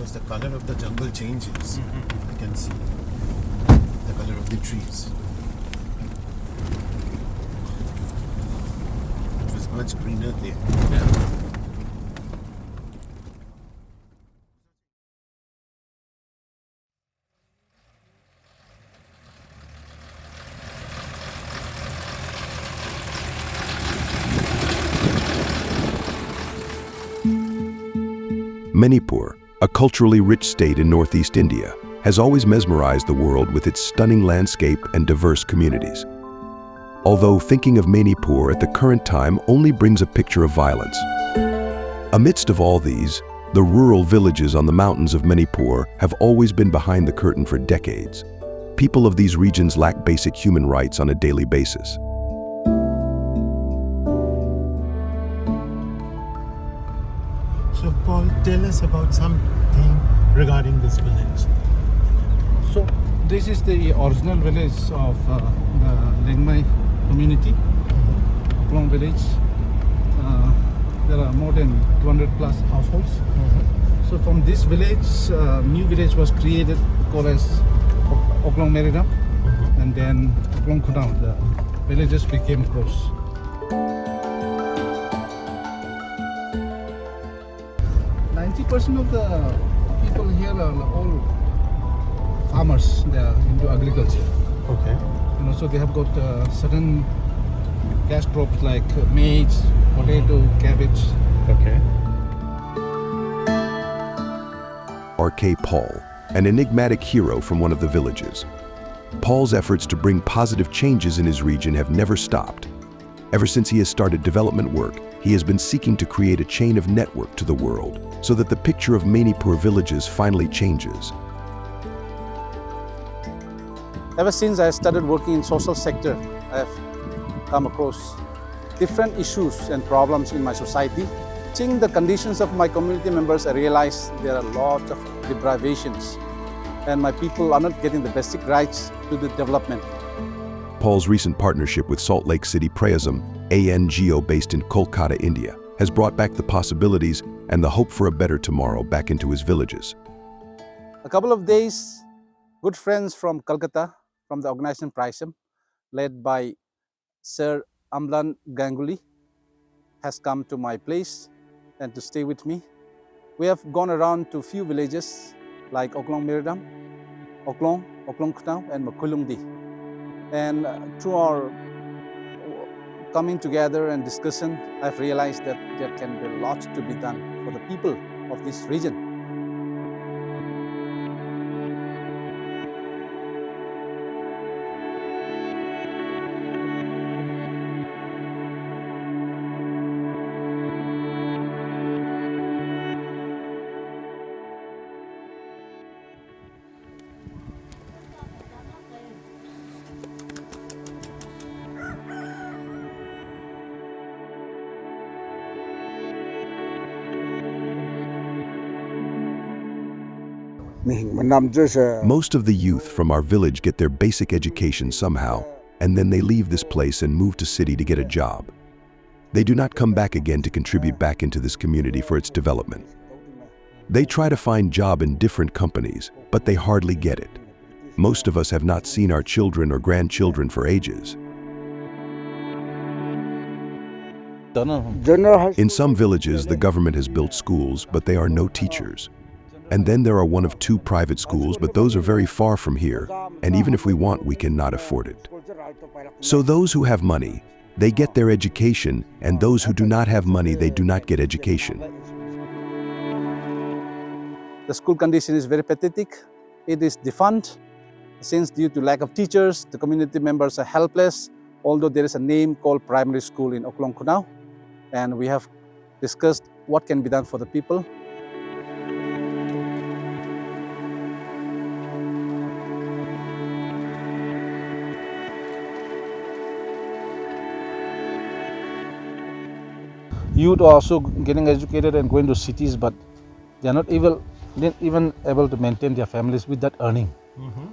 because the color of the jungle changes. You can see the color of the trees. It was much greener there. Yeah. Manipur, a culturally rich state in northeast India, has always mesmerized the world with its stunning landscape and diverse communities. Although thinking of Manipur at the current time only brings a picture of violence. Amidst of all these, the rural villages on the mountains of Manipur have always been behind the curtain for decades. People of these regions lack basic human rights on a daily basis. So Paul, tell us about something regarding this village. So this is the original village of the Lengmai community, Oklong village. There are more than 200 plus households. So from this village, new village was created called as Oklong Meridam, and then Oklong Khunau. The villages became close. 90% of the people here are all farmers. They are into agriculture. Okay. And also they have got certain cash crops like maize, potato, cabbage. Okay. R.K. Paul, an enigmatic hero from one of the villages. Paul's efforts to bring positive changes in his region have never stopped. Ever since he has started development work, he has been seeking to create a chain of network to the world so that the picture of Manipur villages finally changes. Ever since I started working in social sector, I have come across different issues and problems in my society. Seeing the conditions of my community members, I realized there are a lot of deprivations and my people are not getting the basic rights to the development. Paul's recent partnership with Salt Lake City Prayasam Amyaa NGO based in Kolkata, India, has brought back the possibilities and the hope for a better tomorrow back into his villages. A couple of days, good friends from Kolkata, from the organization Prayasam, led by Sir Amlan Ganguly, has come to my place and to stay with me. We have gone around to few villages like Oklong Meridam, Oklong Khunau and Makulungdi. And through our coming together and discussion, I've realized that there can be a lot to be done for the people of this region. Most of the youth from our village get their basic education somehow, and then they leave this place and move to city to get a job. They do not come back again to contribute back into this community for its development. They try to find job in different companies, but they hardly get it. Most of us have not seen our children or grandchildren for ages. In some villages, the government has built schools, but there are no teachers. And then there are one of two private schools, but those are very far from here, and even if we want, we cannot afford it. So those who have money, they get their education, and those who do not have money, they do not get education. The school condition is very pathetic. It is defund. Since due to lack of teachers, the community members are helpless, although there is a name called primary school in Oklong Khunau, and we have discussed what can be done for the people. Youth are also getting educated and going to cities, but they are not even able to maintain their families with that earning.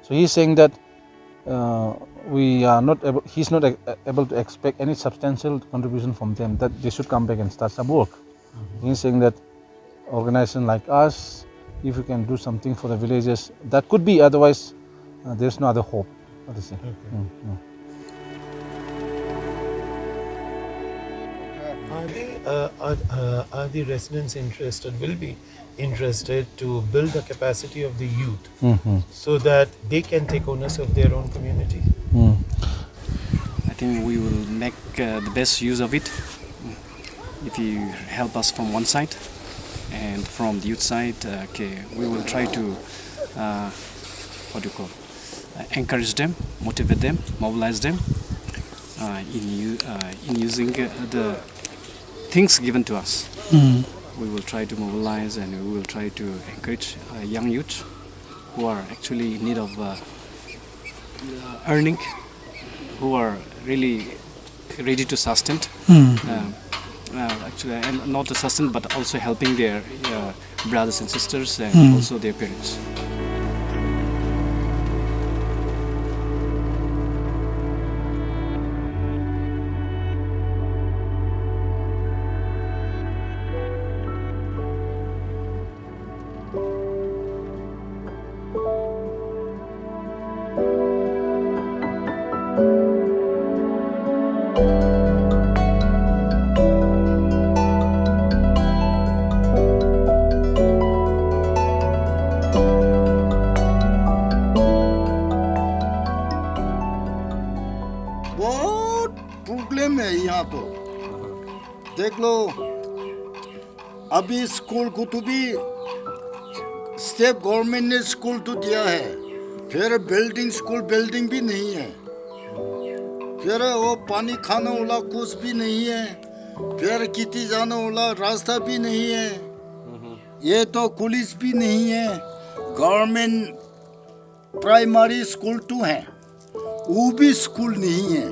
So he's saying that he's not able to expect any substantial contribution from them, that they should come back and start some work. He's saying that organizations like us if you can do something for the villages, that could be, otherwise there's no other hope. What to say? Are the residents interested, will be interested to build the capacity of the youth so that they can take ownership of their own community? I think we will make the best use of it if you help us from one side, and from the youth side, we will try to encourage them, motivate them, mobilize them in using the things given to us. We will try to mobilize and we will try to encourage young youth who are actually in need of earning, who are really ready to sustain. Actually, and not to sustain, but also helping their brothers and sisters and also their parents. बहुत problem है यहाँ तो। देख लो, अभी school को तो भी state government ने स्कूल तो दिया है, फिर बिल्डिंग स्कूल बिल्डिंग भी नहीं है, फिर वो पानी खाने वाला कुछ भी नहीं है, फिर किती जाने वाला रास्ता भी नहीं है, ये तो पुलिस भी नहीं है। गवर्नमेंट प्राइमरी स्कूल तो है, वो भी स्कूल नहीं है।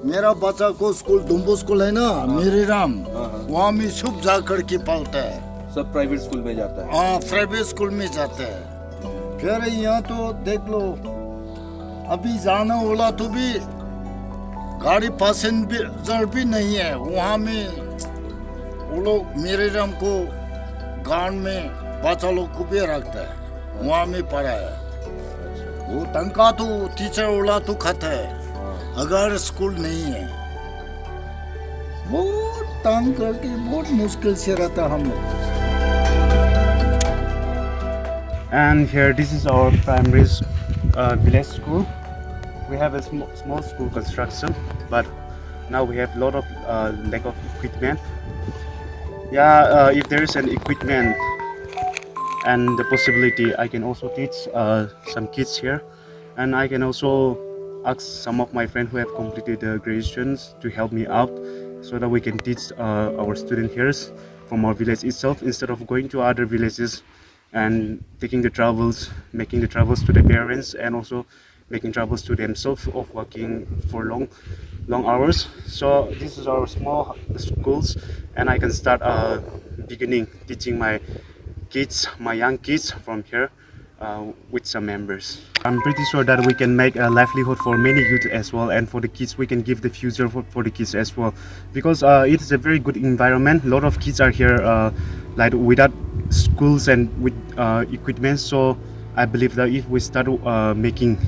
मेरा बच्चा को स्कूल डुम्बो स्कूल है ना, मेरे राम, वहाँ में सब जा करके पढ़ता है। सब प्राइवेट स्कूल में जाता है? हाँ, प्राइवेट स्कूल में जाता है। फिर यहाँ तो देख लो, अभी जाना वाला तो भी गाड़ी पैसेंजर भी नहीं है। वहाँ में वो लोग मेरे राम को गांव में बच्चा लोग को भी रखता है, वहाँ में पढ़ा है। वो तनख्वाह तो टीचर वाला तो खाता है, अगर स्कूल नहीं है। बहुत तंग करके बहुत मुश्किल से रहता हम लोग। And here, this is our primary village school. We have a small school construction, but now we have a lot of lack of equipment. Yeah, if there is an equipment and the possibility, I can also teach some kids here, and I can also ask some of my friends who have completed the graduations to help me out, so that we can teach our students here from our village itself, instead of going to other villages and taking the travels, making the travels to the parents, and also making travels to themselves of working for long hours. So this is our small schools, and I can start beginning teaching my kids, my young kids from here with some members. I'm pretty sure that we can make a livelihood for many youth as well, and for the kids we can give the future for the kids as well, because it is a very good environment. A lot of kids are here like without schools and with equipment, so I believe that if we start making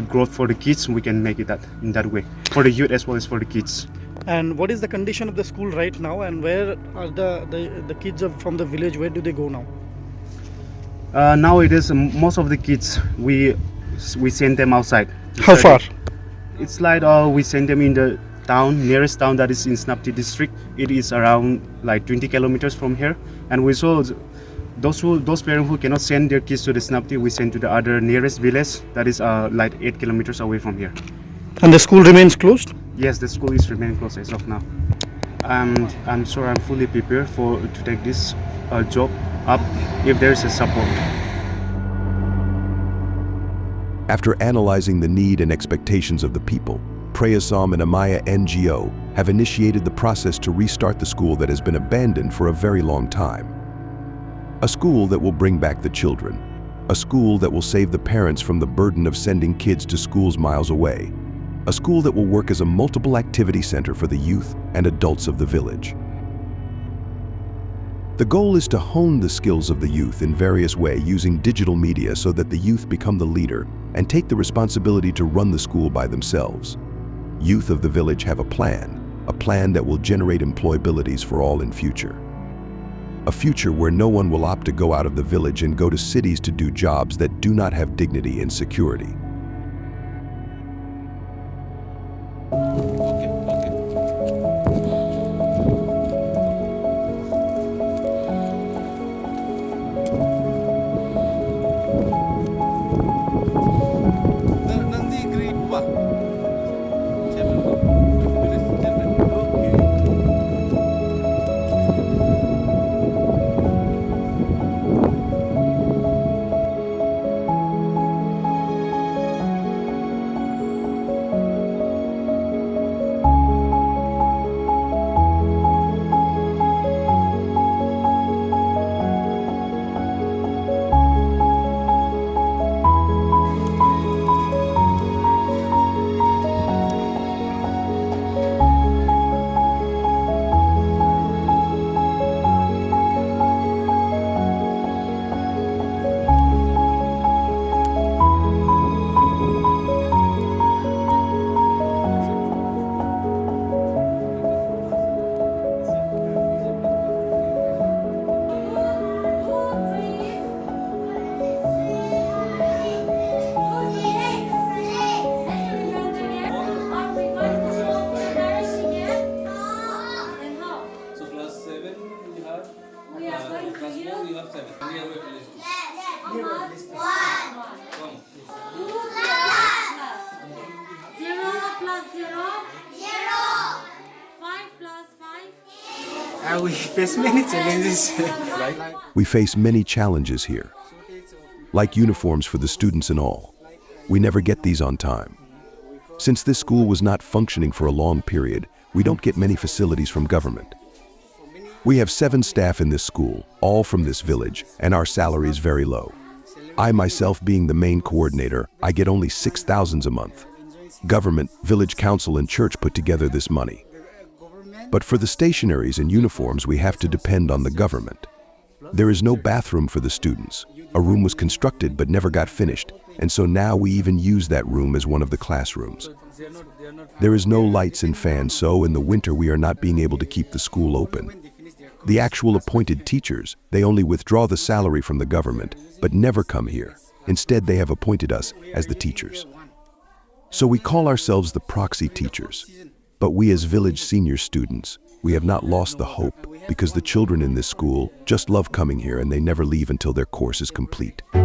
growth for the kids, we can make it in that way, for the youth as well as for the kids. And what is the condition of the school right now, and where are the kids from the village, where do they go now? Now it is most of the kids we send them outside. How far? It's like we send them in the nearest town, that is in Snapti district. It is around like 20 kilometers from here, and we saw those parents who cannot send their kids to the Snapti, we send to the other nearest village, that is like 8 kilometers away from here. And the school remains closed? Yes, the school is remaining closed as of now. I'm sure I'm fully prepared to take this job up if there is a support. After analyzing the need and expectations of the people, Prayasam Amyaa NGO have initiated the process to restart the school that has been abandoned for a very long time. A school that will bring back the children. A school that will save the parents from the burden of sending kids to schools miles away. A school that will work as a multiple activity center for the youth and adults of the village. The goal is to hone the skills of the youth in various ways using digital media so that the youth become the leader and take the responsibility to run the school by themselves. Youth of the village have a plan that will generate employabilities for all in future. A future where no one will opt to go out of the village and go to cities to do jobs that do not have dignity and security. We face many challenges. We face many challenges here, like uniforms for the students and all. We never get these on time. Since this school was not functioning for a long period, we don't get many facilities from government. We have 7 staff in this school, all from this village, and our salary is very low. I myself being the main coordinator, I get only 6,000 a month. Government, village council and church put together this money. But for the stationaries and uniforms, we have to depend on the government. There is no bathroom for the students. A room was constructed but never got finished, and so now we even use that room as one of the classrooms. There is no lights and fans, so in the winter we are not being able to keep the school open. The actual appointed teachers, they only withdraw the salary from the government, but never come here. Instead, they have appointed us as the teachers. So we call ourselves the proxy teachers. But we as village senior students, we have not lost the hope because the children in this school just love coming here and they never leave until their course is complete. We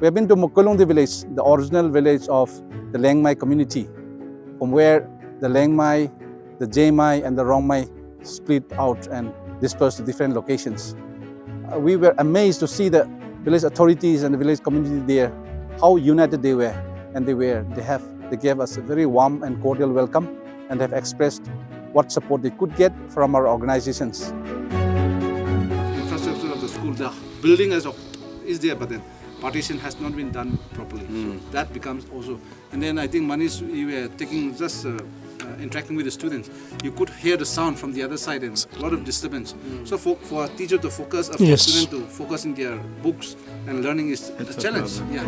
have been to Mukulungdi village, the original village of the Lengmai community, from where the Lengmai, the Jaimai and the Rongmai split out and dispersed to different locations. We were amazed to see the village authorities and the village community there, how united they were, and they gave us a very warm and cordial welcome and have expressed what support they could get from our organizations. Infrastructure of the school, the building is there, but then partition has not been done properly. So that becomes also, and then I think Manish, you were taking just interacting with the students, you could hear the sound from the other side and a lot of disturbance. So for a teacher to focus, for a student to focus in their books and learning is a challenge. Yeah,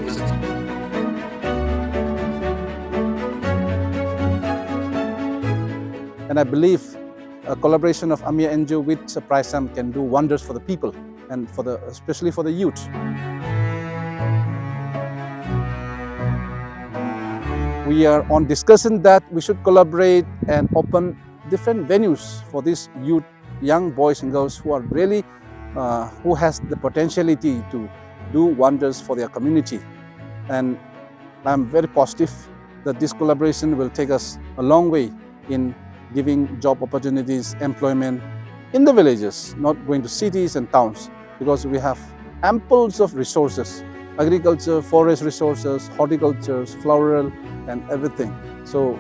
And I believe a collaboration of Amyaa NGO with City Prayasam can do wonders for the people and especially for the youth. We are on discussion that we should collaborate and open different venues for these youth, young boys and girls who are really, who has the potentiality to do wonders for their community. And I'm very positive that this collaboration will take us a long way in giving job opportunities, employment in the villages, not going to cities and towns, because we have amples of resources, agriculture, forest resources, horticulture, floral, and everything. So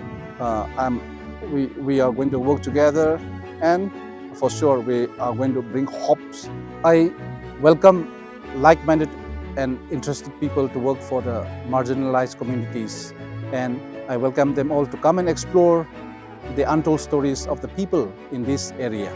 we are going to work together, and for sure we are going to bring hopes. I welcome like-minded and interested people to work for the marginalized communities and I welcome them all to come and explore the untold stories of the people in this area.